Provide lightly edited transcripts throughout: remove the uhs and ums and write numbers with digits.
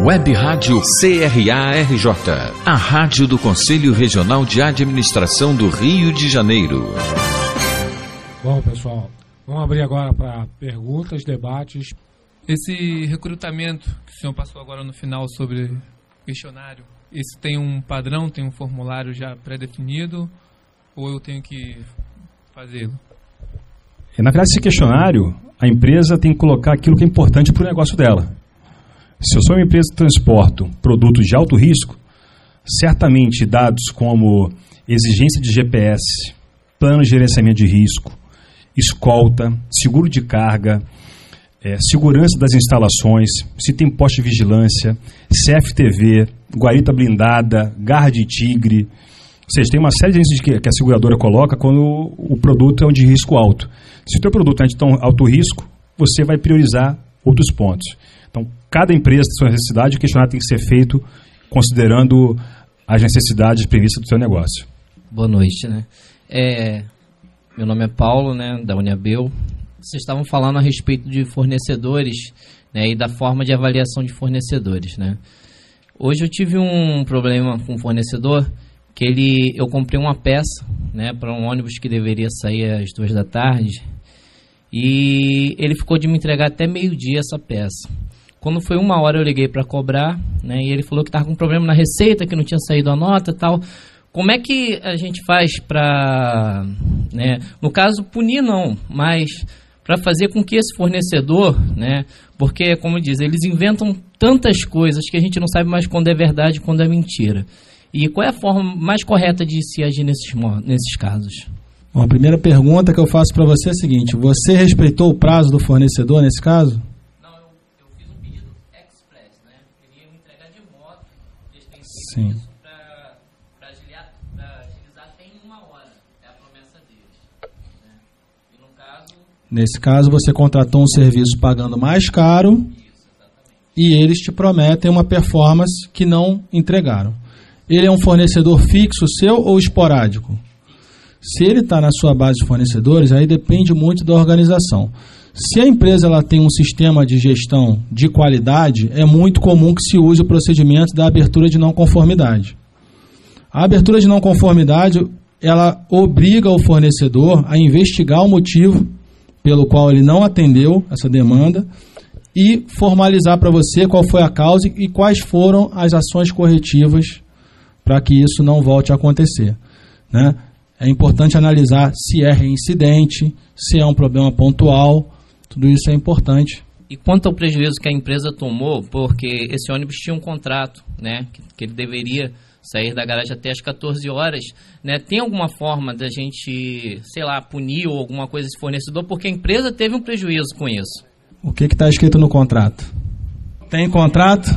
Web Rádio CRA-RJ, a rádio do Conselho Regional de Administração do Rio de Janeiro. Bom, pessoal, vamos abrir agora para perguntas, debates. Esse recrutamento que o senhor passou agora no final sobre questionário, esse tem um padrão, tem um formulário já pré-definido, ou eu tenho que fazê-lo? Na verdade, esse questionário, a empresa tem que colocar aquilo que é importante para o negócio dela. Se eu sou uma empresa que transporto produtos de alto risco, certamente dados como exigência de GPS, plano de gerenciamento de risco, escolta, seguro de carga, segurança das instalações, se tem poste de vigilância, CFTV, guarita blindada, garra de tigre. Ou seja, tem uma série de itens que a seguradora coloca quando o produto é um de risco alto. Se o teu produto é de tão alto risco, você vai priorizar outros pontos. Então, cada empresa tem sua necessidade, o questionário tem que ser feito considerando as necessidades previstas do seu negócio. Boa noite, né? Meu nome é Paulo, né, da Uniabel. Vocês estavam falando a respeito de fornecedores, né, e da forma de avaliação de fornecedores, né? Hoje eu tive um problema com um fornecedor que eu comprei uma peça, né, para um ônibus que deveria sair às 2 da tarde e ele ficou de me entregar até meio-dia essa peça. Quando foi 1 hora eu liguei para cobrar, né, e ele falou que estava com problema na receita, que não tinha saído a nota e tal. Como é que a gente faz para, né, no caso, punir não, mas para fazer com que esse fornecedor, né, porque, como diz, eles inventam tantas coisas que a gente não sabe mais quando é verdade e quando é mentira. E qual é a forma mais correta de se agir nesses casos? Bom, a primeira pergunta que eu faço para você é a seguinte: você respeitou o prazo do fornecedor nesse caso? Não, eu fiz um pedido express, né? Queria me entregar de moto, eles têm Sim. isso para agilizar até em 1 hora, é a promessa deles, né? E no caso... Nesse caso, você contratou um serviço pagando mais caro. Isso, exatamente. E eles te prometem uma performance que não entregaram. Ele é um fornecedor fixo seu ou esporádico? Se ele está na sua base de fornecedores, aí depende muito da organização. Se a empresa ela tem um sistema de gestão de qualidade, é muito comum que se use o procedimento da abertura de não conformidade. A abertura de não conformidade, ela obriga o fornecedor a investigar o motivo pelo qual ele não atendeu essa demanda e formalizar para você qual foi a causa e quais foram as ações corretivas para que isso não volte a acontecer, né? É importante analisar se é reincidente, se é um problema pontual, tudo isso é importante. E quanto ao prejuízo que a empresa tomou, porque esse ônibus tinha um contrato, né, que ele deveria sair da garagem até as 14 horas, né? Tem alguma forma da gente, sei lá, punir ou alguma coisa esse fornecedor, porque a empresa teve um prejuízo com isso? O que está escrito no contrato? Tem contrato?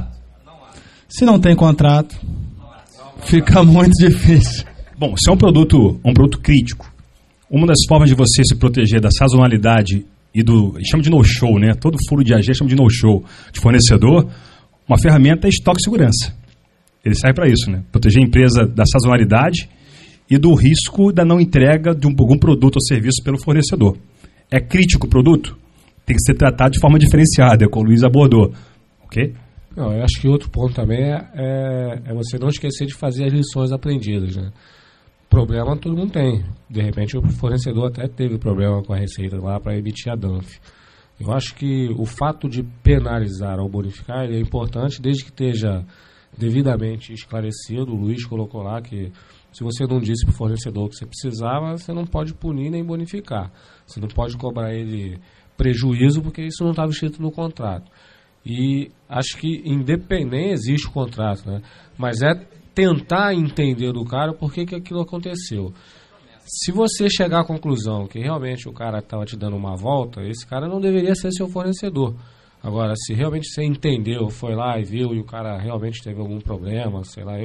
Se não tem contrato, fica muito difícil. Bom, se é um produto crítico, uma das formas de você se proteger da sazonalidade e chama de no-show, né? Todo furo de AG chama de no-show de fornecedor, uma ferramenta é estoque de segurança. Ele serve para isso, né? Proteger a empresa da sazonalidade e do risco da não entrega de algum produto ou serviço pelo fornecedor. É crítico o produto? Tem que ser tratado de forma diferenciada, como o Luiz abordou. Ok? Não, eu acho que outro ponto também é você não esquecer de fazer as lições aprendidas, né? Problema todo mundo tem. De repente o fornecedor até teve problema com a receita lá para emitir a DANF. Eu acho que o fato de penalizar ou bonificar ele é importante desde que esteja devidamente esclarecido. O Luiz colocou lá que se você não disse para o fornecedor que você precisava, você não pode punir nem bonificar. Você não pode cobrar ele prejuízo porque isso não estava escrito no contrato. E acho que independente existe o contrato, né? Mas é tentar entender do cara por que aquilo aconteceu. Se você chegar à conclusão que realmente o cara estava te dando uma volta, esse cara não deveria ser seu fornecedor. Agora, se realmente você entendeu, foi lá e viu e o cara realmente teve algum problema, sei lá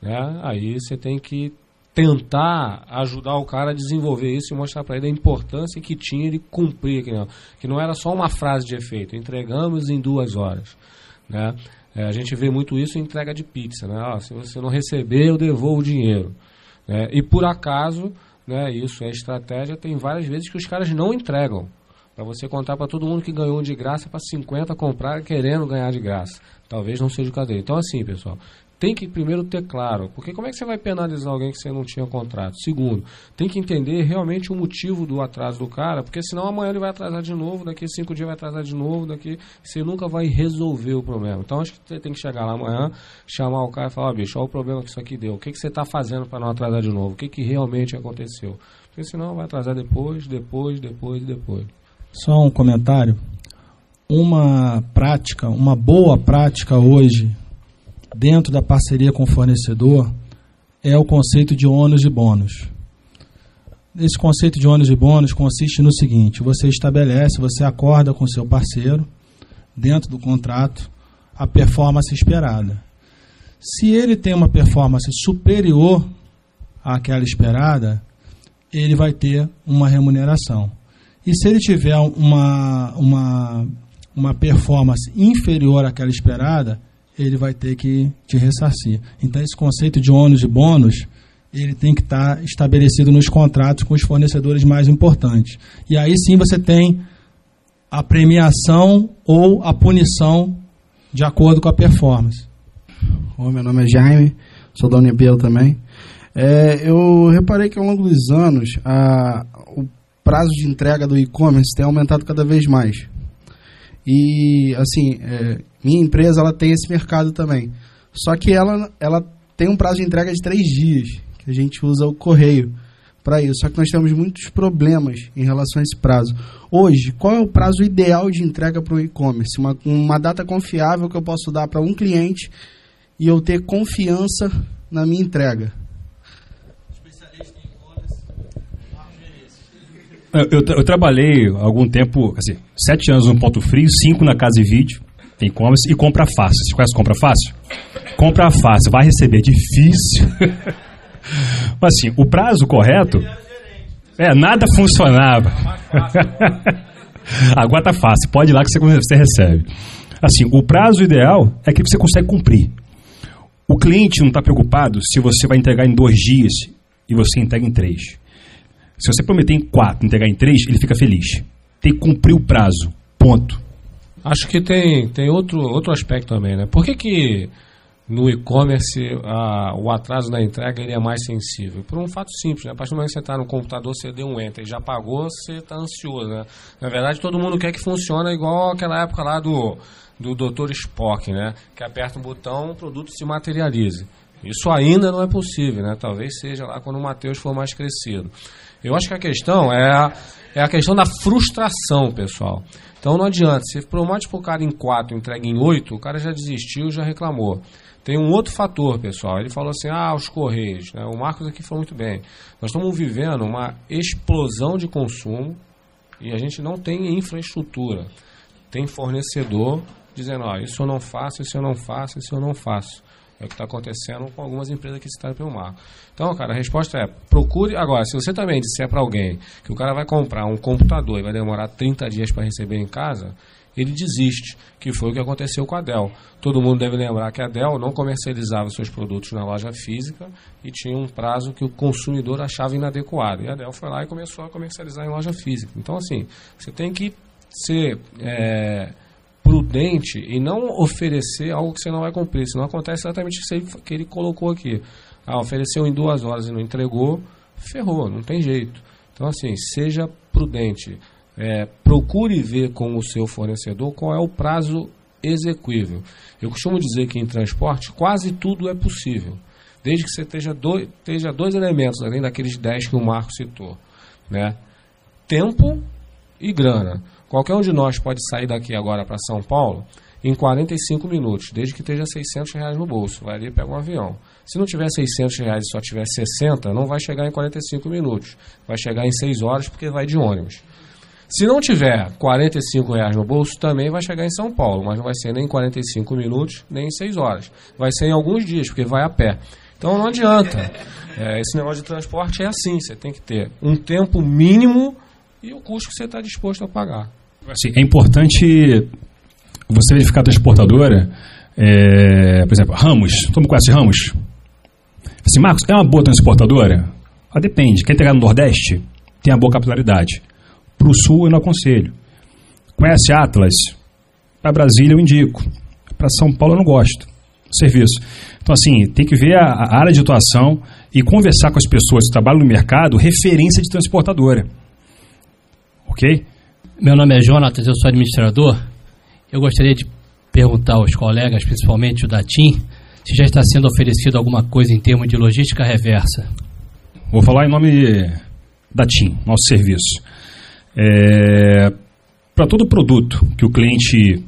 né? Aí você tem que tentar ajudar o cara a desenvolver isso e mostrar para ele a importância que tinha de cumprir, que não era só uma frase de efeito, entregamos em 2 horas, né? A gente vê muito isso em entrega de pizza, né? Se você não receber, eu devolvo o dinheiro, né? E por acaso, né, isso é estratégia, tem várias vezes que os caras não entregam, Para você contar para todo mundo que ganhou de graça, para 50 comprar querendo ganhar de graça. Talvez não seja o caso dele. Então, assim, pessoal, tem que primeiro ter claro, porque como é que você vai penalizar alguém que você não tinha contrato? Segundo, tem que entender realmente o motivo do atraso do cara, porque senão amanhã ele vai atrasar de novo, daqui a 5 dias vai atrasar de novo, você nunca vai resolver o problema. Então acho que você tem que chegar lá amanhã, chamar o cara e falar, bicho, olha o problema que isso aqui deu, o que você está fazendo para não atrasar de novo, o que realmente aconteceu? Porque senão vai atrasar depois. Só um comentário. Uma boa prática hoje, dentro da parceria com o fornecedor, é o conceito de ônus e bônus. Esse conceito de ônus e bônus consiste no seguinte: você acorda com o seu parceiro, dentro do contrato, a performance esperada. Se ele tem uma performance superior àquela esperada, ele vai ter uma remuneração. E se ele tiver uma performance inferior àquela esperada, ele vai ter que te ressarcir. Então, esse conceito de ônus e bônus, ele tem que estar estabelecido nos contratos com os fornecedores mais importantes. E aí sim você tem a premiação ou a punição de acordo com a performance. Meu nome é Jaime, sou da Uniabel também. Eu reparei que ao longo dos anos o prazo de entrega do e-commerce tem aumentado cada vez mais. E, assim, minha empresa ela tem esse mercado também. Só que ela tem um prazo de entrega de 3 dias, que a gente usa o correio para isso. Só que nós temos muitos problemas em relação a esse prazo. Hoje, qual é o prazo ideal de entrega para o e-commerce? Uma data confiável que eu posso dar para um cliente e eu ter confiança na minha entrega. Eu trabalhei há algum tempo, assim, 7 anos no Ponto Frio, 5 na Casa e Vídeo, tem e-commerce, e Compra Fácil. Você conhece Compra Fácil? Compra Fácil, vai receber, difícil. Mas assim, o prazo correto, nada funcionava. Agora tá fácil, pode ir lá que você recebe. Assim, o prazo ideal é que você consegue cumprir. O cliente não está preocupado se você vai entregar em 2 dias e você entrega em 3. Se você prometer em 4, entregar em 3, ele fica feliz. Tem que cumprir o prazo. Ponto. Acho que tem outro aspecto também, né? Por que no e-commerce o atraso na entrega ele é mais sensível? Por um fato simples, né? A partir do momento que você está no computador, você deu um enter e já pagou, você está ansioso, né? Na verdade, todo mundo quer que funcione igual aquela época lá do Dr. Spock, né? Que aperta um botão, o produto se materialize. Isso ainda não é possível, né? Talvez seja lá quando o Mateus for mais crescido. Eu acho que a questão é a questão da frustração, pessoal. Então não adianta, se promete para o cara em 4, entrega em 8, o cara já desistiu, já reclamou. Tem um outro fator, pessoal. Ele falou assim, os Correios, né? O Marcos aqui falou muito bem. Nós estamos vivendo uma explosão de consumo e a gente não tem infraestrutura. Tem fornecedor dizendo, isso eu não faço, isso eu não faço, isso eu não faço. É o que está acontecendo com algumas empresas que citaram pelo Marco. Então, cara, a resposta é, procure... Agora, se você também disser para alguém que o cara vai comprar um computador e vai demorar 30 dias para receber em casa, ele desiste, que foi o que aconteceu com a Dell. Todo mundo deve lembrar que a Dell não comercializava seus produtos na loja física e tinha um prazo que o consumidor achava inadequado. E a Dell foi lá e começou a comercializar em loja física. Então, assim, você tem que ser... prudente e não oferecer algo que você não vai cumprir, senão acontece exatamente isso que ele colocou aqui. Ofereceu em 2 horas e não entregou, ferrou, não tem jeito. Então, assim, seja prudente. Procure ver com o seu fornecedor qual é o prazo execuível. Eu costumo dizer que em transporte quase tudo é possível, desde que você esteja 2 elementos, além daqueles 10 que o Marco citou, né? Tempo e grana. Qualquer um de nós pode sair daqui agora para São Paulo em 45 minutos, desde que esteja R$600 no bolso. Vai ali e pega um avião. Se não tiver R$600 e só tiver 60, não vai chegar em 45 minutos. Vai chegar em 6 horas porque vai de ônibus. Se não tiver R$45 no bolso, também vai chegar em São Paulo, mas não vai ser nem em 45 minutos, nem em 6 horas. Vai ser em alguns dias, porque vai a pé. Então não adianta. Esse negócio de transporte é assim, você tem que ter um tempo mínimo e o custo que você está disposto a pagar. Assim, é importante você verificar a transportadora, por exemplo, Ramos. Todo mundo conhece Ramos? Assim, Marcos, é uma boa transportadora? Depende. Quer entregar no Nordeste? Tem uma boa capilaridade. Para o Sul, eu não aconselho. Conhece Atlas? Para Brasília eu indico. Para São Paulo eu não gosto. Serviço. Então, assim, tem que ver a área de atuação e conversar com as pessoas que trabalham no mercado, referência de transportadora. Ok? Meu nome é Jonatas, eu sou administrador. Eu gostaria de perguntar aos colegas, principalmente o da TIM, se já está sendo oferecido alguma coisa em termos de logística reversa. Vou falar em nome da TIM, nosso serviço. Para todo produto que o cliente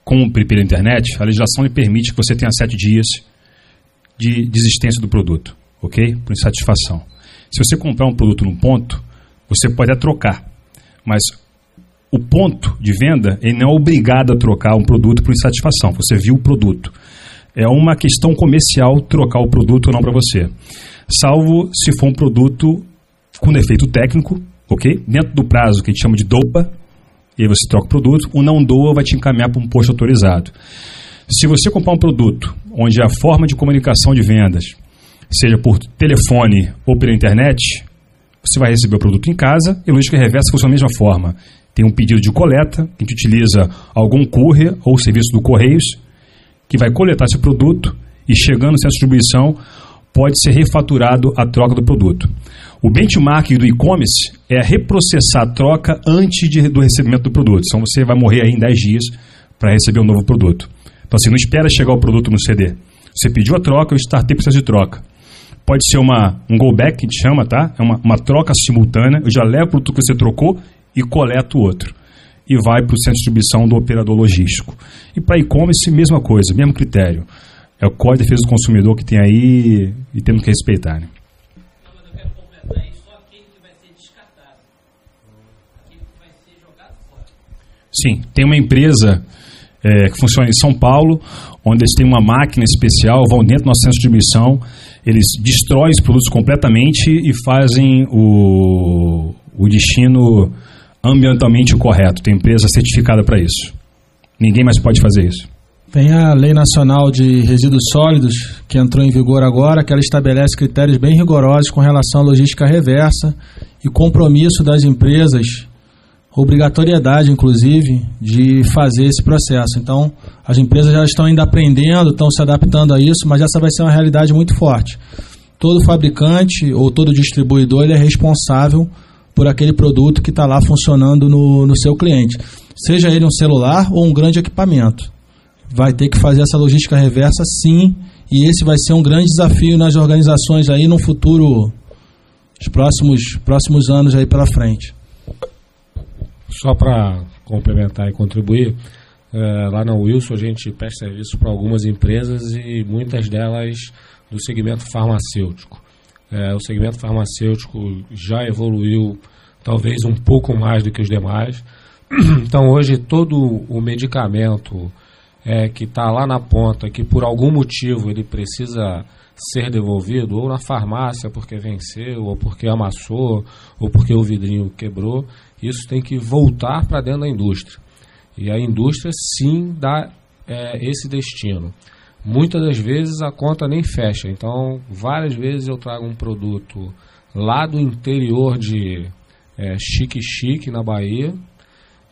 compre pela internet, a legislação lhe permite que você tenha 7 dias de desistência do produto, ok? Por insatisfação. Se você comprar um produto num ponto, você pode até trocar, mas o ponto de venda, ele não é obrigado a trocar um produto por insatisfação. Você viu o produto. É uma questão comercial trocar o produto ou não para você. Salvo se for um produto com defeito técnico, ok? Dentro do prazo que a gente chama de DOA, e aí você troca o produto. O não DOA vai te encaminhar para um posto autorizado. Se você comprar um produto onde a forma de comunicação de vendas seja por telefone ou pela internet, você vai receber o produto em casa e a logística reversa funciona da mesma forma. Tem um pedido de coleta, que a gente utiliza algum courier ou serviço do Correios, que vai coletar esse produto e, chegando no centro de distribuição, pode ser refaturado a troca do produto. O benchmark do e-commerce é reprocessar a troca antes do recebimento do produto. Então você vai morrer aí em 10 dias para receber um novo produto. Então assim, não espera chegar o produto no CD. Você pediu a troca, eu startei o processo de troca. Pode ser um go back, que a gente chama, tá? É uma troca simultânea. Eu já levo o produto que você trocou e coleto o outro. E vai para o centro de distribuição do operador logístico. E para e-commerce, mesma coisa, mesmo critério. É o Código de Defesa do Consumidor que tem aí e temos que respeitar, né? Não, mas eu quero completar isso, só aquele que vai ser descartado. Aquele que vai ser jogado fora. Sim, tem uma empresa que funciona em São Paulo, onde eles têm uma máquina especial, vão dentro do nosso centro de distribuição, eles destroem os produtos completamente e fazem o destino ambientalmente correto. Tem empresa certificada para isso. Ninguém mais pode fazer isso. Tem a Lei Nacional de Resíduos Sólidos, que entrou em vigor agora, que ela estabelece critérios bem rigorosos com relação à logística reversa e compromisso das empresas, obrigatoriedade, inclusive, de fazer esse processo. Então, as empresas já estão ainda aprendendo, estão se adaptando a isso, mas essa vai ser uma realidade muito forte. Todo fabricante ou todo distribuidor ele é responsável por aquele produto que está lá funcionando no seu cliente. Seja ele um celular ou um grande equipamento. Vai ter que fazer essa logística reversa, sim, e esse vai ser um grande desafio nas organizações aí no futuro, os próximos anos aí pela frente. Só para complementar e contribuir, lá na Wilson a gente presta serviço para algumas empresas e muitas delas do segmento farmacêutico. O segmento farmacêutico já evoluiu talvez um pouco mais do que os demais. Então hoje todo o medicamento que está lá na ponta, que por algum motivo ele precisa ser devolvido, ou na farmácia porque venceu, ou porque amassou, ou porque o vidrinho quebrou, isso tem que voltar para dentro da indústria. E a indústria sim dá esse destino. Muitas das vezes a conta nem fecha, então várias vezes eu trago um produto lá do interior de Xique na Bahia,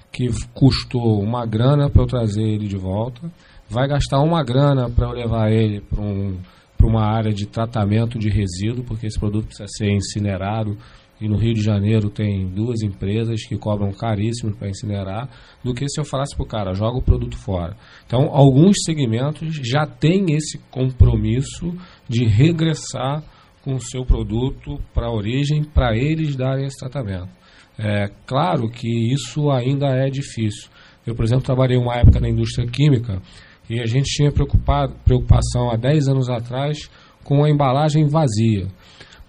que custou uma grana para eu trazer ele de volta, vai gastar uma grana para eu levar ele para uma área de tratamento de resíduo, porque esse produto precisa ser incinerado, e no Rio de Janeiro tem 2 empresas que cobram caríssimo para incinerar, do que se eu falasse para o cara, joga o produto fora. Então, alguns segmentos já têm esse compromisso de regressar com o seu produto para a origem, para eles darem esse tratamento. Claro que isso ainda é difícil. Eu, por exemplo, trabalhei uma época na indústria química e a gente tinha preocupação há 10 anos atrás com a embalagem vazia.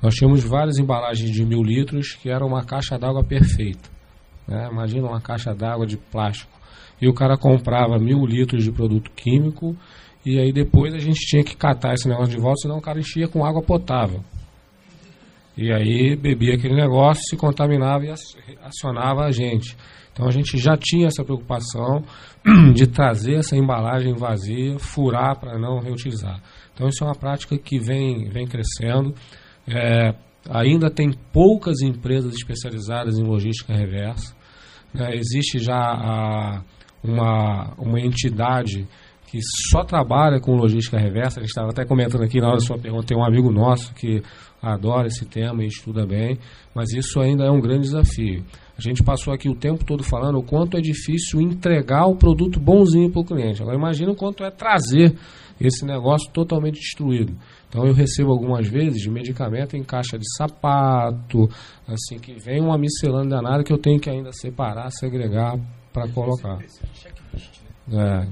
Nós tínhamos várias embalagens de 1000 litros que eram uma caixa d'água perfeita. Imagina uma caixa d'água de plástico. E o cara comprava 1000 litros de produto químico e aí depois a gente tinha que catar esse negócio de volta, senão o cara enchia com água potável. E aí bebia aquele negócio, se contaminava e acionava a gente. Então a gente já tinha essa preocupação de trazer essa embalagem vazia, furar para não reutilizar. Então isso é uma prática que vem crescendo. Ainda tem poucas empresas especializadas em logística reversa. Existe já uma entidade que só trabalha com logística reversa. A gente estava até comentando aqui na hora da sua pergunta, tem um amigo nosso que adora esse tema e estuda bem, mas isso ainda é um grande desafio. A gente passou aqui o tempo todo falando o quanto é difícil entregar o produto bonzinho para o cliente. Agora imagina o quanto é trazer esse negócio totalmente destruído. Então eu recebo algumas vezes de medicamento em caixa de sapato, assim, que vem uma miscelânea danada que eu tenho que ainda separar, segregar para colocar.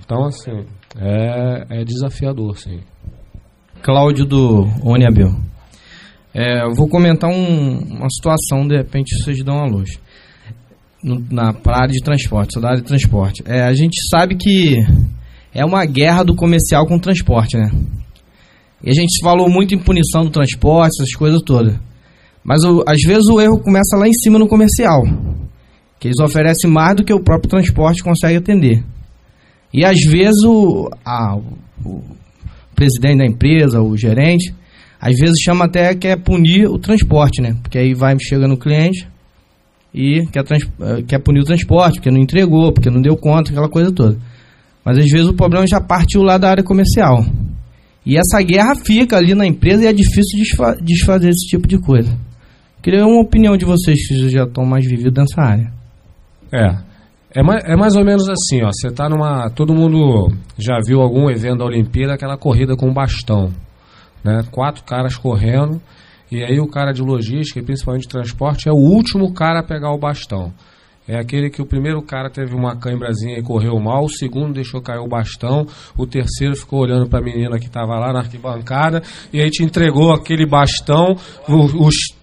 Então assim, é desafiador, sim. Cláudio do Uniabil. Eu vou comentar uma situação, de repente vocês dão a luz. Para a área de transporte, sou da área de transporte. A gente sabe que é uma guerra do comercial com o transporte, né? E a gente falou muito em punição do transporte, essas coisas todas. Mas às vezes o erro começa lá em cima no comercial, que eles oferecem mais do que o próprio transporte consegue atender. E às vezes o presidente da empresa, o gerente, às vezes chama até que é punir o transporte, né? Porque aí chega no cliente e quer punir o transporte, porque não entregou, porque não deu conta, aquela coisa toda. Mas às vezes o problema já partiu lá da área comercial. E essa guerra fica ali na empresa e é difícil desfazer esse tipo de coisa. Queria uma opinião de vocês, que já estão mais vividos nessa área. É mais ou menos assim, ó. Você tá todo mundo já viu algum evento da Olimpíada, aquela corrida com bastão, né? 4 caras correndo, e aí o cara de logística, e principalmente de transporte, é o último cara a pegar o bastão. É aquele que o primeiro cara teve uma cãibrazinha e correu mal, o segundo deixou cair o bastão, o terceiro ficou olhando para a menina que estava lá na arquibancada, e aí te entregou aquele bastão,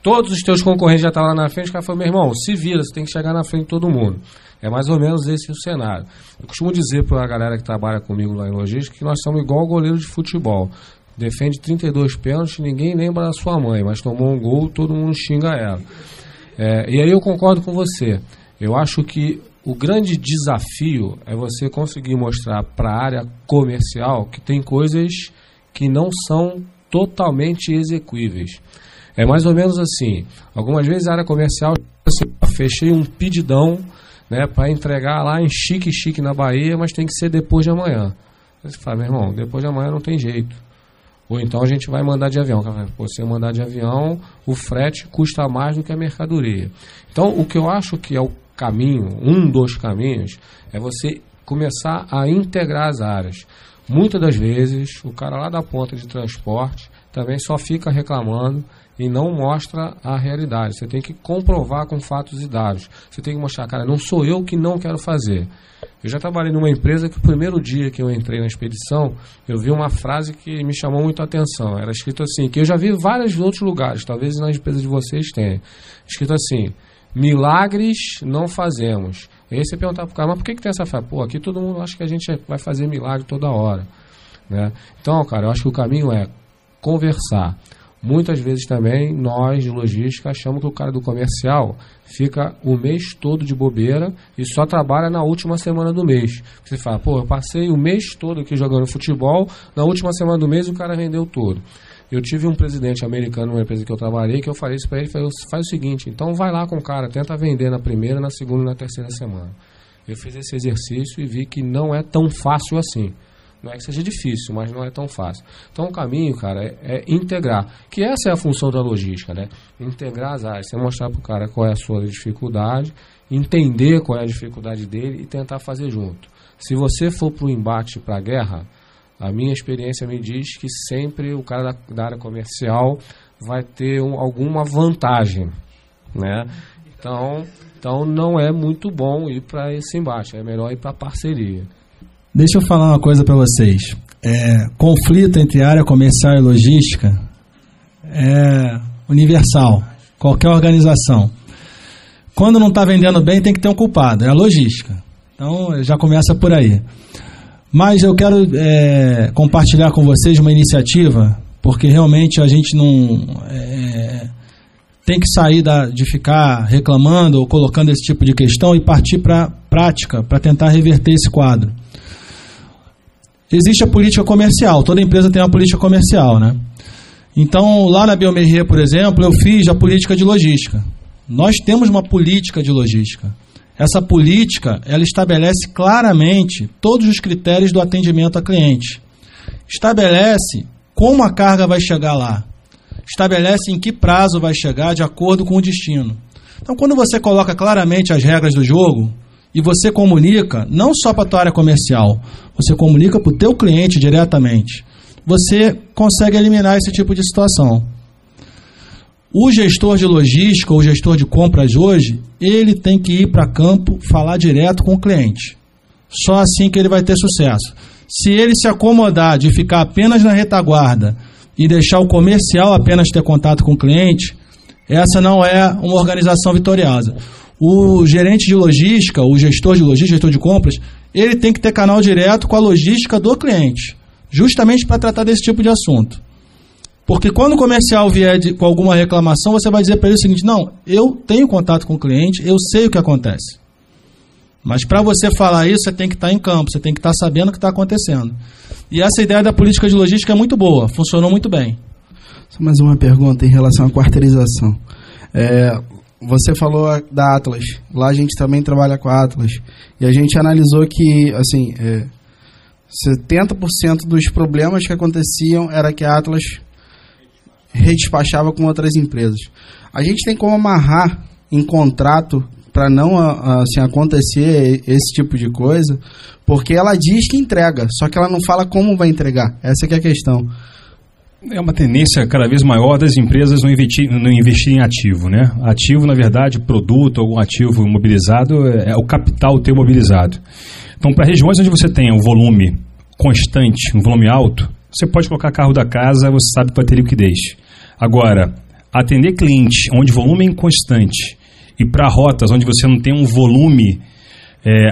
todos os teus concorrentes já estavam lá na frente, o cara falou, meu irmão, se vira, você tem que chegar na frente de todo mundo. É mais ou menos esse o cenário. Eu costumo dizer para a galera que trabalha comigo lá em logística que nós somos igual goleiro de futebol. Defende 32 pênaltis, ninguém lembra da sua mãe, mas tomou um gol, todo mundo xinga ela. E aí eu concordo com você. Eu acho que o grande desafio é você conseguir mostrar para a área comercial que tem coisas que não são totalmente execuíveis. É mais ou menos assim. Algumas vezes a área comercial, fechei um pedidão, né, para entregar lá em Chique na Bahia, mas tem que ser depois de amanhã. Você fala, meu irmão, depois de amanhã não tem jeito. Ou então a gente vai mandar de avião. Você mandar de avião, o frete custa mais do que a mercadoria. Então, o que eu acho que é o caminho, um dos caminhos, é você começar a integrar as áreas. Muitas das vezes, o cara lá da ponta de transporte também só fica reclamando e não mostra a realidade. Você tem que comprovar com fatos e dados. Você tem que mostrar, cara, não sou eu que não quero fazer. Eu já trabalhei numa empresa que o primeiro dia que eu entrei na expedição, eu vi uma frase que me chamou muito a atenção. Era escrito assim, que eu já vi em vários outros lugares, talvez nas empresas de vocês tenham. Escrito assim, milagres não fazemos. E aí você perguntar pro cara, mas por que tem essa frase? Pô, aqui todo mundo acha que a gente vai fazer milagre toda hora, né? Então, cara, eu acho que o caminho é conversar. Muitas vezes também, nós de logística achamos que o cara do comercial fica o mês todo de bobeira e só trabalha na última semana do mês. Você fala, pô, eu passei o mês todo aqui jogando futebol, na última semana do mês o cara vendeu todo. Eu tive um presidente americano numa empresa que eu trabalhei, que eu falei isso para ele, faz o seguinte, então vai lá com o cara, tenta vender na primeira, na segunda e na terceira semana. Eu fiz esse exercício e vi que não é tão fácil assim. Não é que seja difícil, mas não é tão fácil. Então o caminho, cara, é integrar. Que essa é a função da logística, né? Integrar as áreas. Você mostrar para o cara qual é a sua dificuldade, entender qual é a dificuldade dele e tentar fazer junto. Se você for para o embate, para a guerra, a minha experiência me diz que sempre o cara da área comercial vai ter alguma vantagem, né? Então não é muito bom ir para esse embate. É melhor ir para a parceria. Deixa eu falar uma coisa para vocês. Conflito entre área comercial e logística é universal. Qualquer organização. Quando não está vendendo bem, tem que ter um culpado. É a logística. Então, já começa por aí. Mas eu quero compartilhar com vocês uma iniciativa, porque realmente a gente não tem que sair de ficar reclamando ou colocando esse tipo de questão e partir para a prática, para tentar reverter esse quadro. Existe a política comercial, toda empresa tem uma política comercial, né? Então, lá na Biomerrier, por exemplo, eu fiz a política de logística. Nós temos uma política de logística. Essa política, ela estabelece claramente todos os critérios do atendimento a cliente. Estabelece como a carga vai chegar lá. Estabelece em que prazo vai chegar de acordo com o destino. Então, quando você coloca claramente as regras do jogo e você comunica, não só para a tua área comercial, você comunica para o teu cliente diretamente, você consegue eliminar esse tipo de situação. O gestor de logística, o gestor de compras hoje, ele tem que ir para campo, falar direto com o cliente. Só assim que ele vai ter sucesso. Se ele se acomodar de ficar apenas na retaguarda e deixar o comercial apenas ter contato com o cliente, essa não é uma organização vitoriosa. O gerente de logística, o gestor de logística, gestor de compras, ele tem que ter canal direto com a logística do cliente, justamente para tratar desse tipo de assunto. Porque quando o comercial vier com alguma reclamação, você vai dizer para ele o seguinte: não, eu tenho contato com o cliente, eu sei o que acontece. Mas para você falar isso, você tem que estar em campo, você tem que estar sabendo o que está acontecendo. E essa ideia da política de logística é muito boa, funcionou muito bem. Só mais uma pergunta em relação à quarteirização. Você falou da Atlas, lá a gente também trabalha com a Atlas, e a gente analisou que, assim, 70% dos problemas que aconteciam era que a Atlas redespachava com outras empresas. A gente tem como amarrar em contrato para não assim, acontecer esse tipo de coisa, porque ela diz que entrega, só que ela não fala como vai entregar. Essa que é a questão. É uma tendência cada vez maior das empresas não investir em ativo, né? Ativo, na verdade, produto, algum ativo imobilizado, é o capital ter mobilizado. Então, para regiões onde você tem um volume constante, um volume alto, você pode colocar carro da casa, você sabe que vai ter liquidez. Agora, atender cliente onde o volume é inconstante e para rotas onde você não tem um volume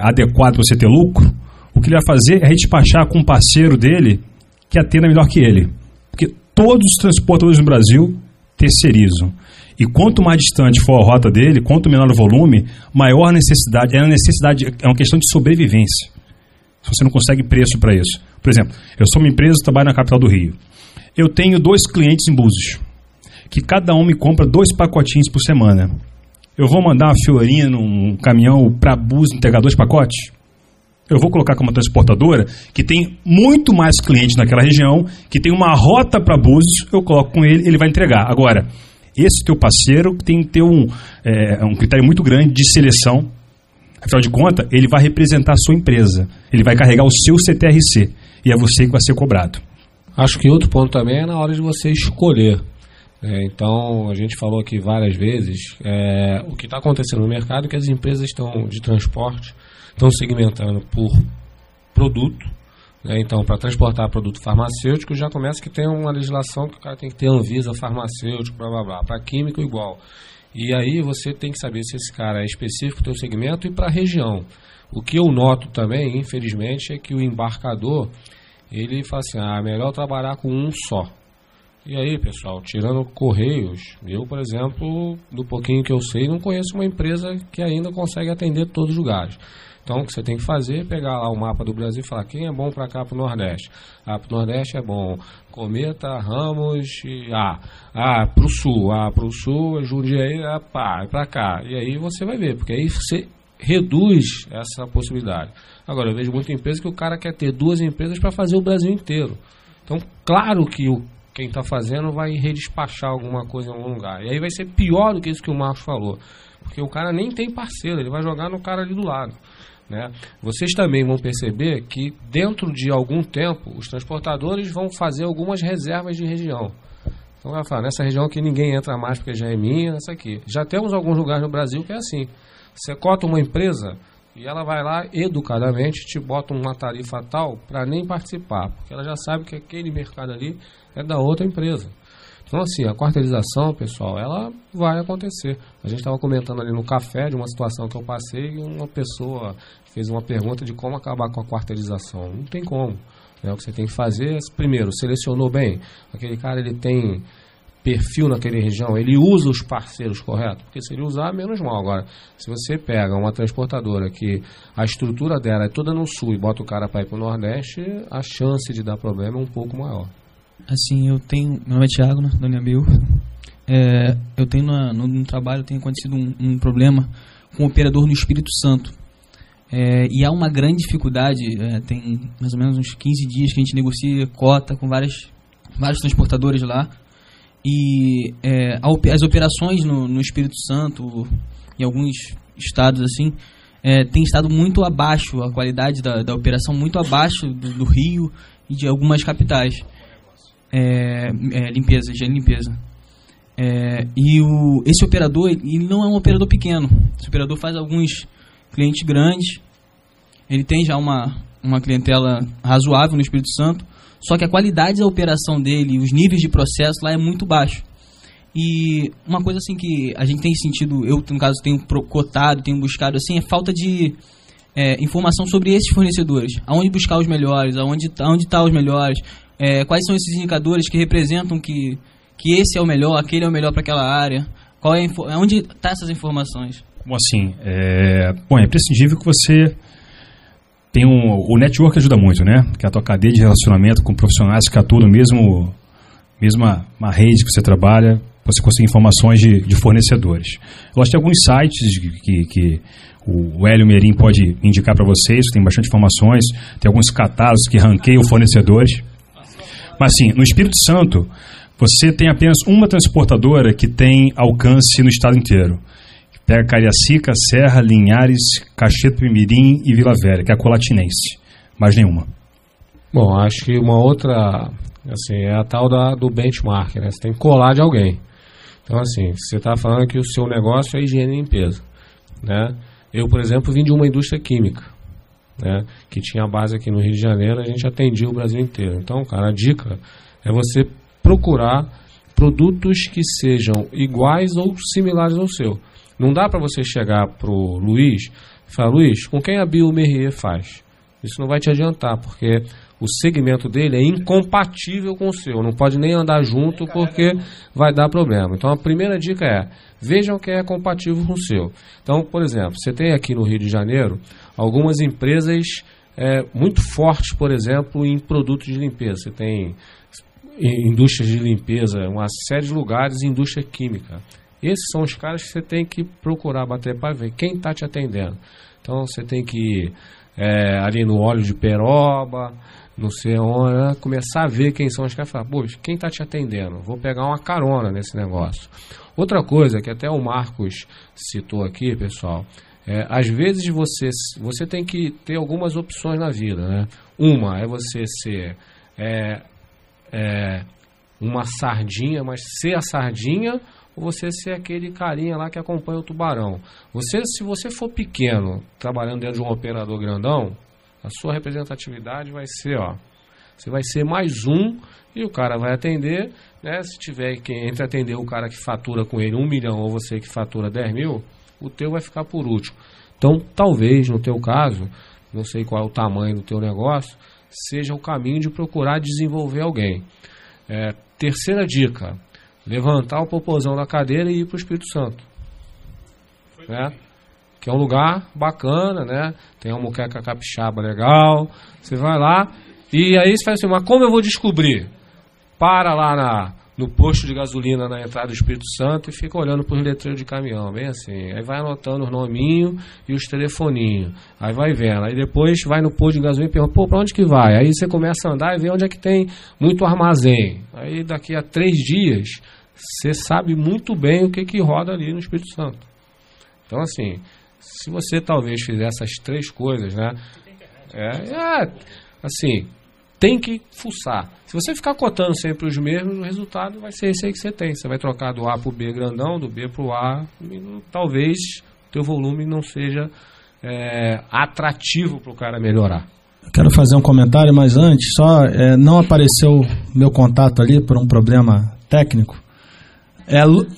adequado para você ter lucro, o que ele vai fazer é redespachar com um parceiro dele que atenda melhor que ele. Porque todos os transportadores no Brasil terceirizam. E quanto mais distante for a rota dele, quanto menor o volume, maior a necessidade. É uma questão de sobrevivência. Se você não consegue preço para isso. Por exemplo, eu sou uma empresa que trabalha na capital do Rio. Eu tenho 2 clientes em Búzios, que cada um me compra 2 pacotinhos por semana. Eu vou mandar uma fiorinha num caminhão para Búzios entregar 2 pacotes? Eu vou colocar como transportadora, que tem muito mais clientes naquela região, que tem uma rota para Búzios, eu coloco com ele, ele vai entregar. Agora, esse teu parceiro tem que ter um critério muito grande de seleção. Afinal de contas, ele vai representar a sua empresa. Ele vai carregar o seu CTRC. E é você que vai ser cobrado. Acho que outro ponto também é na hora de você escolher. Então, a gente falou aqui várias vezes, o que está acontecendo no mercado é que as empresas de transporte estão segmentando por produto. Então, para transportar produto farmacêutico, já começa que tem uma legislação que o cara tem que ter Anvisa farmacêutico, blá blá blá. Para químico, igual. E aí você tem que saber se esse cara é específico para o teu segmento e para a região. O que eu noto também, infelizmente, é que o embarcador, ele fala assim, é melhor trabalhar com um só. E aí, pessoal, tirando Correios, eu, por exemplo, do pouquinho que eu sei, não conheço uma empresa que ainda consegue atender todos os lugares. Então, o que você tem que fazer é pegar lá o mapa do Brasil e falar quem é bom para cá, para o Nordeste. Para o Nordeste é bom Cometa, Ramos e para o Sul. Para o Sul, Jundiaí, para cá. E aí você vai ver, porque aí você reduz essa possibilidade. Agora, eu vejo muita empresa que o cara quer ter 2 empresas para fazer o Brasil inteiro. Então, claro que quem está fazendo vai redespachar alguma coisa em algum lugar. E aí vai ser pior do que isso que o Marcos falou. Porque o cara nem tem parceiro, ele vai jogar no cara ali do lado. Né? Vocês também vão perceber que dentro de algum tempo os transportadores vão fazer algumas reservas de região. Então vai falar, nessa região aqui ninguém entra mais porque já é minha, nessa aqui. Já temos alguns lugares no Brasil que é assim. Você cota uma empresa e ela vai lá educadamente, te bota uma tarifa tal para nem participar, porque ela já sabe que aquele mercado ali é da outra empresa. Então, assim, a quarteirização, pessoal, ela vai acontecer. A gente estava comentando ali no café de uma situação que eu passei e uma pessoa fez uma pergunta de como acabar com a quarteirização. Não tem como. O que você tem que fazer é, primeiro, selecionou bem. Aquele cara, ele tem perfil naquela região, ele usa os parceiros corretos? Porque se ele usar, menos mal. Agora, se você pega uma transportadora que a estrutura dela é toda no sul e bota o cara para ir para o Nordeste, a chance de dar problema é um pouco maior. Assim, meu nome é Thiago, né, da Uniabil. Eu tenho no trabalho tem acontecido um problema com o operador no Espírito Santo. E há uma grande dificuldade, tem mais ou menos uns 15 dias que a gente negocia cota com vários transportadores lá, e as operações no Espírito Santo, em alguns estados assim, tem estado muito abaixo, a qualidade da operação muito abaixo do Rio e de algumas capitais. Limpeza. Esse operador, ele não é um operador pequeno. Esse operador faz alguns clientes grandes. Ele tem já uma clientela razoável no Espírito Santo. Só que a qualidade da operação dele, os níveis de processo lá é muito baixo. E uma coisa assim que a gente tem sentido, eu no caso tenho cotado, tenho buscado assim, é falta de informação sobre esses fornecedores. Aonde buscar os melhores, aonde tá os melhores, quais são esses indicadores que representam que esse é o melhor, aquele é o melhor para aquela área, onde está essas informações? Bom, assim, é imprescindível que você tem o network ajuda muito, né? Que é a tua cadeia de relacionamento com profissionais que atuam no mesma rede que você trabalha, você consegue informações de fornecedores. Eu acho que tem alguns sites que o Hélio Merim pode indicar para vocês, que tem bastante informações, tem alguns catálogos que ranqueiam fornecedores. Mas, assim, no Espírito Santo, você tem apenas uma transportadora que tem alcance no estado inteiro. Pega Cariacica, Serra, Linhares, Caxeto, Mirim e Vila Velha, que é a Colatinense. Mais nenhuma. Bom, acho que uma outra, assim, é a tal do benchmark, né? Você tem que colar de alguém. Então, assim, você está falando que o seu negócio é higiene e limpeza, né? Eu, por exemplo, vim de uma indústria química, né, que tinha base aqui no Rio de Janeiro, a gente atendia o Brasil inteiro. Então, cara, a dica é você procurar produtos que sejam iguais ou similares ao seu. Não dá para você chegar pro Luiz e falar: Luiz, com quem a Biomerrier faz? Isso não vai te adiantar, porque o segmento dele é incompatível com o seu. Não pode nem andar junto porque vai dar problema. Então, a primeira dica é: vejam quem é compatível com o seu. Então, por exemplo, você tem aqui no Rio de Janeiro algumas empresas muito fortes, por exemplo, em produtos de limpeza. Você tem indústrias de limpeza, uma série de lugares, indústria química. Esses são os caras que você tem que procurar bater para ver quem está te atendendo. Então, você tem que ir ali no óleo de peroba, não sei onde, começar a ver quem são os caras e falar: poxa, quem está te atendendo? Vou pegar uma carona nesse negócio. Outra coisa que até o Marcos citou aqui, pessoal, às vezes você tem que ter algumas opções na vida, né? Uma é você ser uma sardinha, mas ser a sardinha, ou você ser aquele carinha lá que acompanha o tubarão. Se você for pequeno, trabalhando dentro de um operador grandão, a sua representatividade vai ser, você vai ser mais um, e o cara vai atender, né? Se tiver entre atender o cara que fatura com ele 1 milhão ou você que fatura 10 mil, o teu vai ficar por último. Então, talvez, no teu caso, não sei qual é o tamanho do teu negócio, seja o caminho de procurar desenvolver alguém. Terceira dica: levantar o popozão da cadeira e ir para o Espírito Santo, né? Que é um lugar bacana, né? Tem uma moqueca capixaba legal. Você vai lá e aí você faz assim: mas como eu vou descobrir? Para lá no posto de gasolina na entrada do Espírito Santo e fica olhando para os letreiros de caminhão, bem assim. Aí vai anotando os nominhos e os telefoninhos. Aí vai vendo. Aí depois vai no posto de gasolina e pergunta: pô, para onde que vai? Aí você começa a andar e vê onde é que tem muito armazém. Aí daqui a 3 dias você sabe muito bem o que roda ali no Espírito Santo. Então, assim, se você talvez fizer essas 3 coisas, né? Assim, tem que fuçar. Se você ficar cotando sempre os mesmos, o resultado vai ser esse aí que você tem. Você vai trocar do A para o B grandão, do B para o A, e talvez o teu volume não seja atrativo para o cara melhorar. Quero fazer um comentário, mas antes, só não apareceu meu contato ali por um problema técnico.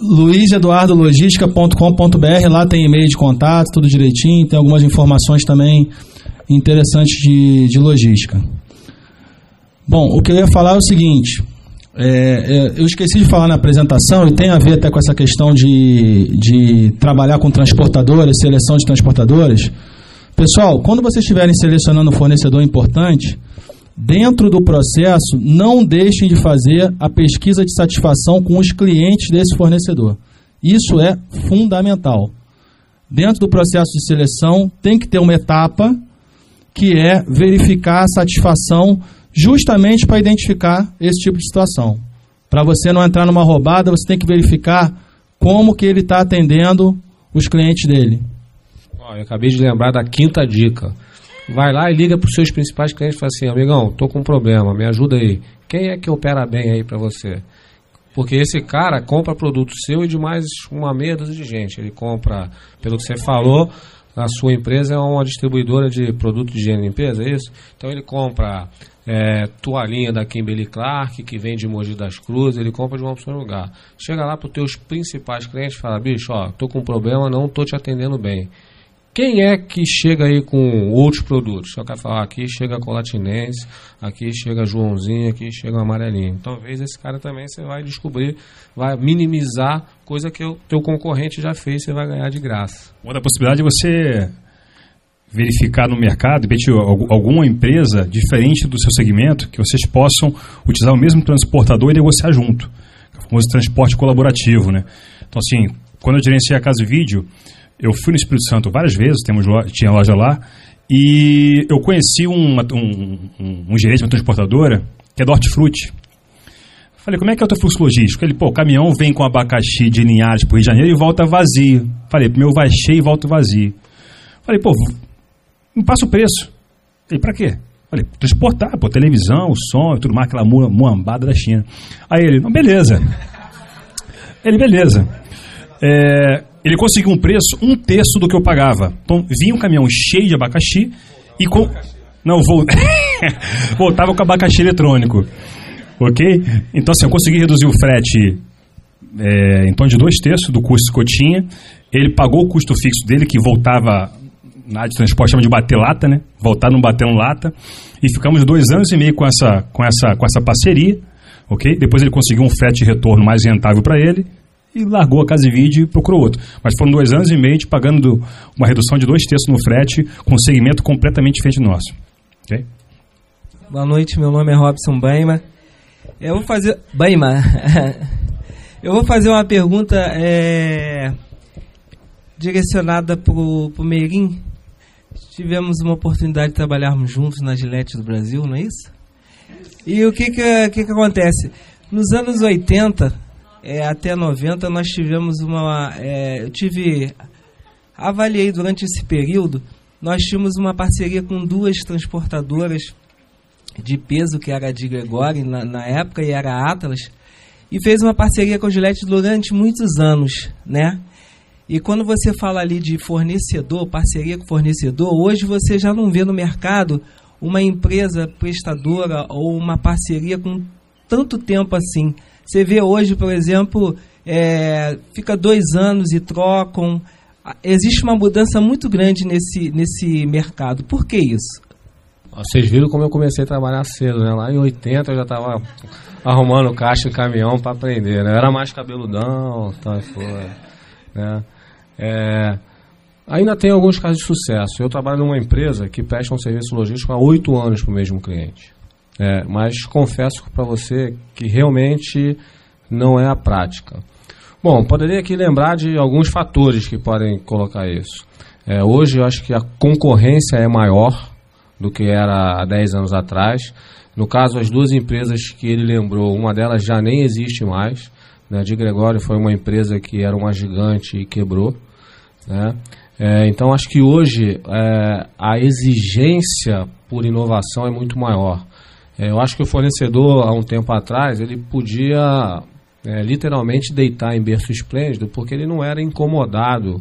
luizeduardologística.com.br, lá tem e-mail de contato, tudo direitinho, tem algumas informações também interessantes de logística. Bom, o que eu ia falar é o seguinte, eu esqueci de falar na apresentação, e tem a ver até com essa questão de trabalhar com transportadoras, seleção de transportadoras. Pessoal, quando vocês estiverem selecionando um fornecedor importante, dentro do processo, não deixem de fazer a pesquisa de satisfação com os clientes desse fornecedor. Isso é fundamental. dentro do processo de seleção, tem que ter uma etapa que é verificar a satisfação justamente para identificar esse tipo de situação. Para você não entrar numa roubada, você tem que verificar como que ele está atendendo os clientes dele. Eu acabei de lembrar da 5ª dica. Vai lá e liga para os seus principais clientes e fala assim: amigão, estou com um problema, me ajuda aí. Quem é que opera bem aí para você? Porque esse cara compra produto seu e de mais uma meia dúzia de gente. Ele compra, pelo que você falou, a sua empresa é uma distribuidora de produto de higiene e limpeza, é isso? Então ele compra toalhinha da Kimberly Clark, que vem de Mogi das Cruzes, ele compra de uma opção de lugar. Chega lá para os teus principais clientes e fala: bicho, tô com um problema, não estou te atendendo bem. Quem é que chega aí com outros produtos? Só quer falar: aqui chega Colatinense, aqui chega Joãozinho, aqui chega Amarelinho. Talvez esse cara também você vai descobrir, vai minimizar coisa que o teu concorrente já fez, você vai ganhar de graça. Outra possibilidade é você verificar no mercado, alguma empresa diferente do seu segmento, que vocês possam utilizar o mesmo transportador e negociar junto. O famoso transporte colaborativo, né? Então, assim, quando eu gerenciei a Casa e Vídeo, eu fui no Espírito Santo várias vezes, tinha loja lá, e eu conheci um gerente de uma transportadora, que é do Hortifruti. Falei: como é que é o teu fluxo logístico? Ele: o caminhão vem com abacaxi de Linhares para o Rio de Janeiro e volta vazio. Falei: meu vai cheio e volta vazio. Falei: me passa o preço. Ele: pra quê? Falei: transportar, televisão, o som e tudo mais, aquela muambada da China. Aí ele: não, beleza. Ele: beleza. Ele conseguiu um preço 1/3 do que eu pagava. Então, vinha um caminhão cheio de abacaxi e voltava com abacaxi eletrônico. Ok? Então, assim, eu consegui reduzir o frete em torno de 2/3 do custo que eu tinha. Ele pagou o custo fixo dele, que voltava, na área de transporte chama de bater lata, né? Voltar não batendo lata. E ficamos 2 anos e meio com essa parceria. Ok? Depois ele conseguiu um frete de retorno mais rentável para ele e largou a Casa e Vídeo e procurou outro. Mas foram 2 anos e meio pagando uma redução de 2/3 no frete, com um segmento completamente diferente do nosso. Okay? Boa noite, meu nome é Robson Baima. Eu vou fazer uma pergunta direcionada para o Meirim. Tivemos uma oportunidade de trabalharmos juntos na Gillette do Brasil, não é isso? E o que acontece? Nos anos 80... até 90 nós tivemos avaliei durante esse período, nós tínhamos uma parceria com 2 transportadoras de peso, que era a de Gregório na época, e era a Atlas, e fez uma parceria com a Gillette durante muitos anos, né? E quando você fala ali de fornecedor, parceria com fornecedor, hoje você já não vê no mercado uma empresa prestadora ou uma parceria com tanto tempo assim. Você vê hoje, por exemplo, fica 2 anos e trocam. Existe uma mudança muito grande nesse mercado. Por que isso? Vocês viram como eu comecei a trabalhar cedo, né? Lá em 80 eu já estava arrumando caixa de caminhão para aprender, né? Eu era mais cabeludão, tal, né? Ainda tem alguns casos de sucesso. Eu trabalho numa empresa que presta um serviço logístico há 8 anos para o mesmo cliente. Mas confesso para você que realmente não é a prática. Bom, poderia aqui lembrar de alguns fatores que podem colocar isso. Hoje eu acho que a concorrência é maior do que era há 10 anos atrás. No caso, as 2 empresas que ele lembrou, uma delas já nem existe mais, né? A de Gregório foi uma empresa que era uma gigante e quebrou, né? Então acho que hoje a exigência por inovação é muito maior. Eu acho que o fornecedor, há um tempo atrás, ele podia literalmente deitar em berço esplêndido, porque ele não era incomodado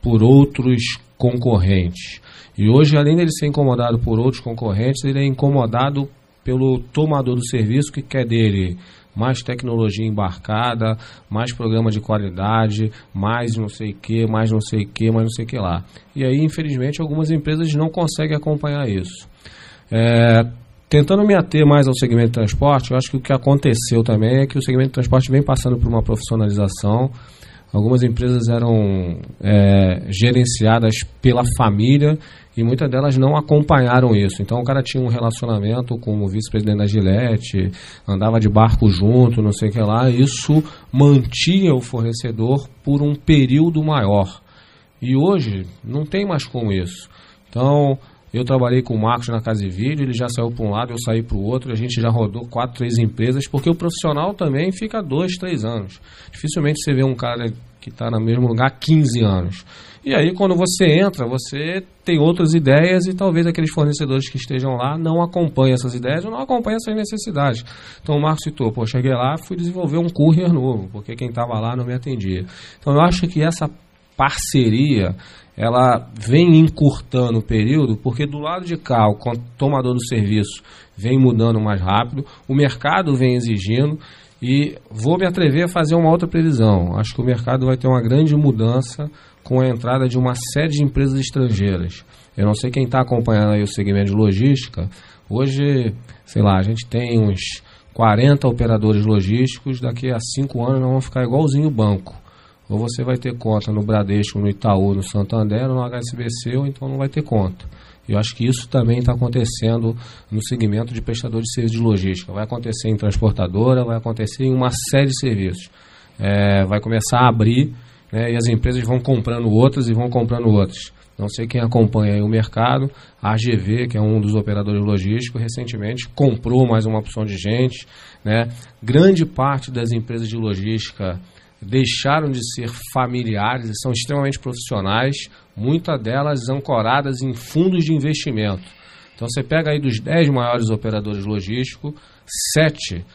por outros concorrentes. E hoje, além dele ser incomodado por outros concorrentes, ele é incomodado pelo tomador do serviço, que quer dele mais tecnologia embarcada, mais programa de qualidade, mais não sei o que, mais não sei o que, mais não sei o que lá. E aí, infelizmente, algumas empresas não conseguem acompanhar isso. Tentando me ater mais ao segmento de transporte, eu acho que o que aconteceu também é que o segmento de transporte vem passando por uma profissionalização. Algumas empresas eram gerenciadas pela família e muitas delas não acompanharam isso. Então o cara tinha um relacionamento com o vice-presidente da Gillette, andava de barco junto, não sei o que lá. Isso mantinha o fornecedor por um período maior. E hoje não tem mais como isso. Então, eu trabalhei com o Marcos na Casa e Vídeo, ele já saiu para um lado, eu saí para o outro, a gente já rodou 4, 3 empresas, porque o profissional também fica 2, 3 anos. Dificilmente você vê um cara que está no mesmo lugar há 15 anos. E aí, quando você entra, você tem outras ideias e talvez aqueles fornecedores que estejam lá não acompanhem essas ideias ou não acompanhem essas necessidades. Então, o Marcos citou, cheguei lá, fui desenvolver um courier novo, porque quem estava lá não me atendia. Então, eu acho que essa parceria, ela vem encurtando o período, porque do lado de cá, o tomador do serviço vem mudando mais rápido, o mercado vem exigindo, e vou me atrever a fazer uma outra previsão. Acho que o mercado vai ter uma grande mudança com a entrada de uma série de empresas estrangeiras. Eu não sei quem está acompanhando aí o segmento de logística. Hoje, sei lá, a gente tem uns 40 operadores logísticos, daqui a 5 anos nós vamos ficar igualzinho o banco. Ou você vai ter conta no Bradesco, no Itaú, no Santander, ou no HSBC, ou então não vai ter conta. Eu acho que isso também está acontecendo no segmento de prestador de serviço de logística. Vai acontecer em transportadora, vai acontecer em uma série de serviços. Vai começar a abrir, né, e as empresas vão comprando outras e vão comprando outras. Não sei quem acompanha aí o mercado. A AGV, que é um dos operadores logísticos, recentemente comprou mais uma opção de gente, né? Grande parte das empresas de logística deixaram de ser familiares e são extremamente profissionais, muitas delas ancoradas em fundos de investimento. Então você pega aí dos 10 maiores operadores logísticos, 7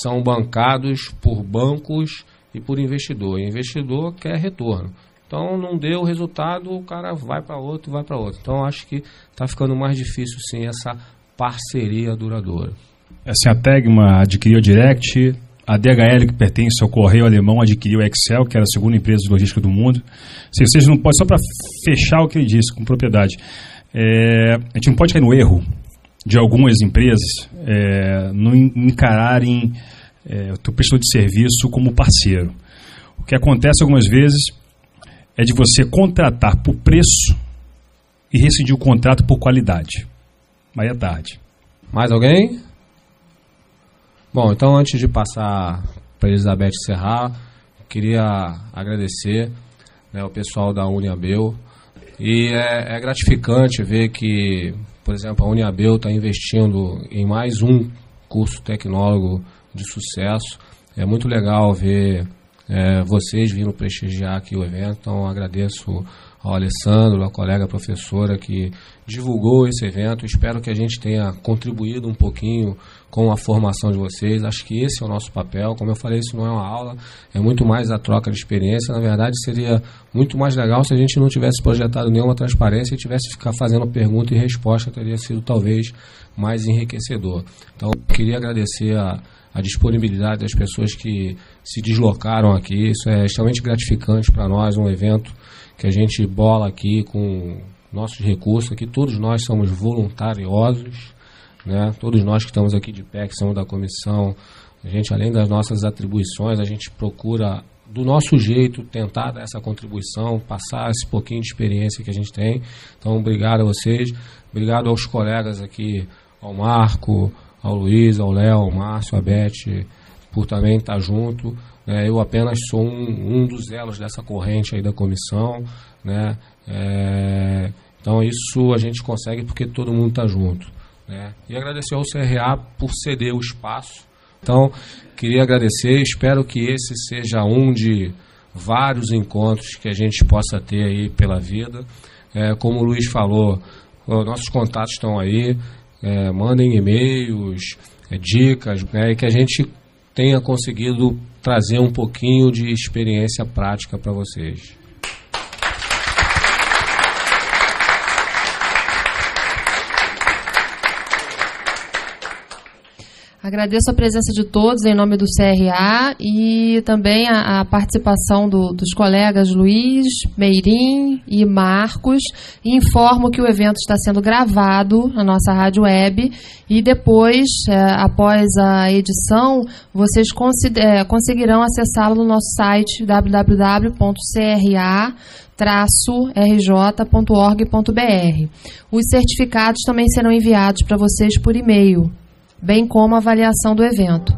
são bancados por bancos e por investidor. E investidor quer retorno. Então não deu resultado, o cara vai para outro, vai para outro. Então acho que está ficando mais difícil sim essa parceria duradoura. Assim, a Tegma adquiriu a Direct, a DHL, que pertence ao Correio Alemão, adquiriu a Excel, que era a segunda empresa de logística do mundo. Se vocês não podem, só para fechar o que ele disse com propriedade, a gente não pode cair no erro de algumas empresas não encararem o teu prestador de serviço como parceiro. O que acontece algumas vezes é de você contratar por preço e rescindir o contrato por qualidade. Aí é tarde. Mais alguém? Bom, então antes de passar para a Elizabeth encerrar, queria agradecer, né, o pessoal da Uniabel. E é gratificante ver que, por exemplo, a Uniabel está investindo em mais um curso tecnólogo de sucesso. É muito legal ver vocês vindo prestigiar aqui o evento. Então agradeço ao Alessandro, a colega professora que divulgou esse evento. Espero que a gente tenha contribuído um pouquinho com a formação de vocês. Acho que esse é o nosso papel. Como eu falei, isso não é uma aula, é muito mais a troca de experiência. Na verdade, seria muito mais legal se a gente não tivesse projetado nenhuma transparência e tivesse que ficar fazendo pergunta e resposta, teria sido talvez mais enriquecedor. Então, queria agradecer a disponibilidade das pessoas que se deslocaram aqui. Isso é extremamente gratificante para nós, um evento que a gente bola aqui com nossos recursos. Aqui todos nós somos voluntariosos, né? Todos nós que estamos aqui de pé, que somos da comissão, a gente, além das nossas atribuições, a gente procura, do nosso jeito, tentar dar essa contribuição, passar esse pouquinho de experiência que a gente tem. Então, obrigado a vocês, obrigado aos colegas aqui, ao Marco, ao Luiz, ao Léo, ao Márcio, a Beth, por também estar junto. Eu apenas sou um dos elos dessa corrente aí da comissão, né? Então isso a gente consegue porque todo mundo está junto, né? E agradecer ao CRA por ceder o espaço. Então, queria agradecer, espero que esse seja um de vários encontros que a gente possa ter aí pela vida. Como o Luiz falou, nossos contatos estão aí, mandem e-mails, dicas, e que a gente tenha conseguido trazer um pouquinho de experiência prática para vocês. Agradeço a presença de todos em nome do CRA e também a participação dos colegas Luiz, Meirim e Marcos. E informo que o evento está sendo gravado na nossa rádio web e depois, após a edição, vocês conseguirão acessá-lo no nosso site www.cra-rj.org.br. Os certificados também serão enviados para vocês por e-mail, bem como a avaliação do evento.